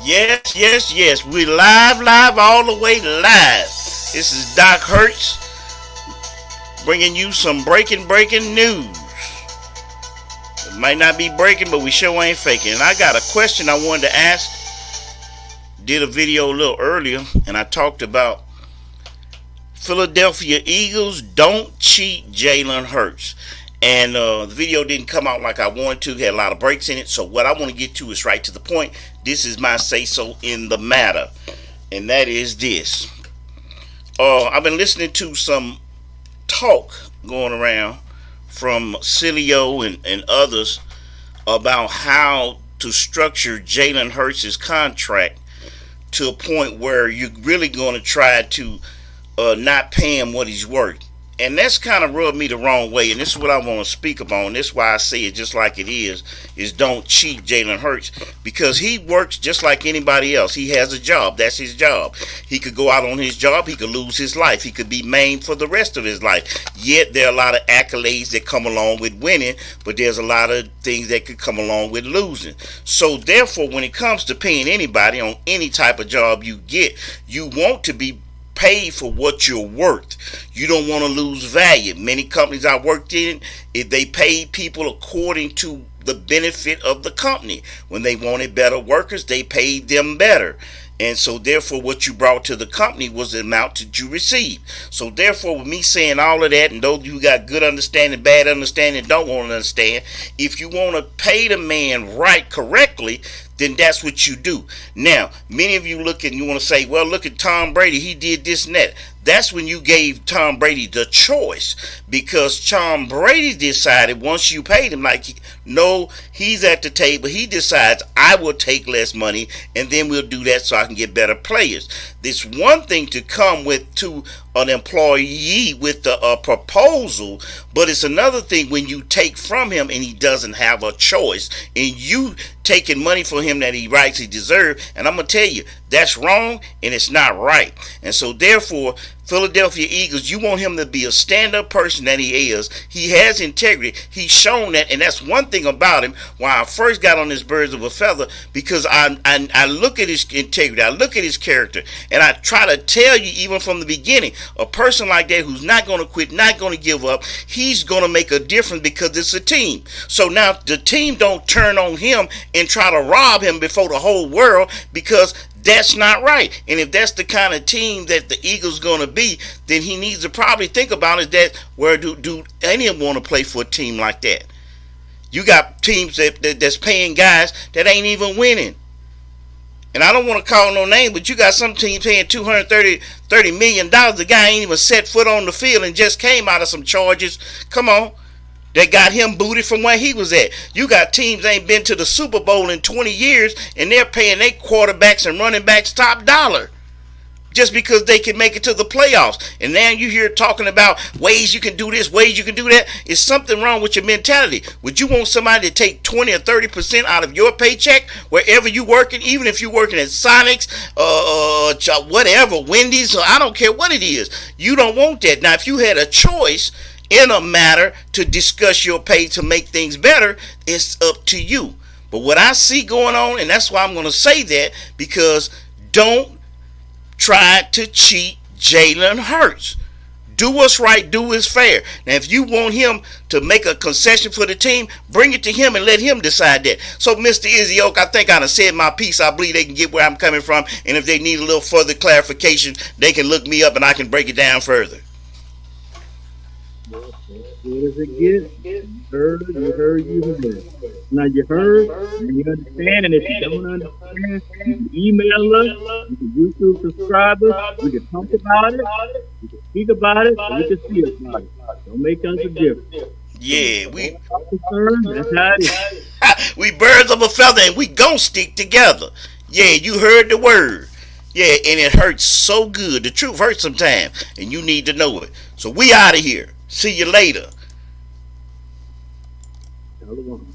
Yes, yes, yes. We live, all the way live. This is Doc Hertz bringing you some breaking news. It might not be breaking, but we sure ain't faking. And I got a question I wanted to ask. Did a video a little earlier, and I talked about Philadelphia Eagles don't cheat Jalen Hurts. And the video didn't come out like I wanted to. Had a lot of breaks in it. So what I want to get to is right to the point. This is my say-so in the matter. And that is this. I've been listening to some talk going around from Cilio and others about how to structure Jalen Hurts' contract to a point where you're really going to try to not pay him what he's worth. And that's kind of rubbed me the wrong way. And this is what I want to speak about. This is why I say it just like it is don't cheat Jalen Hurts. Because he works just like anybody else. He has a job. That's his job. He could go out on his job. He could lose his life. He could be maimed for the rest of his life. Yet there are a lot of accolades that come along with winning. But there's a lot of things that could come along with losing. So therefore, when it comes to paying anybody on any type of job you get, you want to be paid for what you're worth. You don't want to lose value. Many companies I worked in, if they paid people according to the benefit of the company. When they wanted better workers, they paid them better. And so therefore what you brought to the company was the amount that you received. So therefore, with me saying all of that, and those who got good understanding, bad understanding, don't want to understand, if you want to pay the man right, correctly, then that's what you do. Now, many of you look and you want to say, well, look at Tom Brady. He did this and that. That's when you gave Tom Brady the choice, because Tom Brady decided once you paid him, like, no, he's at the table. He decides I will take less money and then we'll do that so I can get better players. It's one thing to come with to an employee with the proposal, but it's another thing when you take from him and he doesn't have a choice and you taking money for him that he rightly deserves. And I'm going to tell you, that's wrong and it's not right. And so therefore, Philadelphia Eagles, you want him to be a stand-up person that he is. He has integrity. He's shown that, and that's one thing about him. Why I first got on this birds of a feather, because I look at his integrity, I look at his character, and I try to tell you even from the beginning, a person like that who's not going to quit, not going to give up, he's going to make a difference because it's a team. So now the team don't turn on him and try to rob him before the whole world, because that's not right. And if that's the kind of team that the Eagles going to be, then he needs to probably think about is that where do any of them want to play for a team like that? You got teams that's paying guys that ain't even winning. And I don't want to call no name, but you got some teams paying $230 million. The guy ain't even set foot on the field and just came out of some charges. Come on. That got him booted from where he was at. You got teams ain't been to the Super Bowl in 20 years, and they're paying their quarterbacks and running backs top dollar just because they can make it to the playoffs. And now you hear talking about ways you can do this, ways you can do that. Is something wrong with your mentality? Would you want somebody to take 20 or 30% out of your paycheck wherever you working, even if you're working at Sonic's, whatever, Wendy's, or I don't care what it is. You don't want that. Now, if you had a choice in a matter to discuss your pay to make things better, it's up to you. But what I see going on, and that's why I'm going to say that, because don't try to cheat Jalen Hurts. Do what's right, do what's fair. Now, if you want him to make a concession for the team, bring it to him and let him decide that. So, Mr. Izzy Oak, I think I done said my piece. I believe they can get where I'm coming from. And if they need a little further clarification, they can look me up and I can break it down further. Good as it gets. You heard. Now you heard, and you understand, and if you don't understand, you can email us, you can YouTube subscribe us, we can talk about it, we can speak about it, and we can see about it. Don't make us a difference. Yeah, That's how it is. we birds of a feather and we gon' stick together. Yeah, you heard the word. Yeah, and it hurts so good. The truth hurts sometimes, and you need to know it. So we out of here. See you later. Shalom.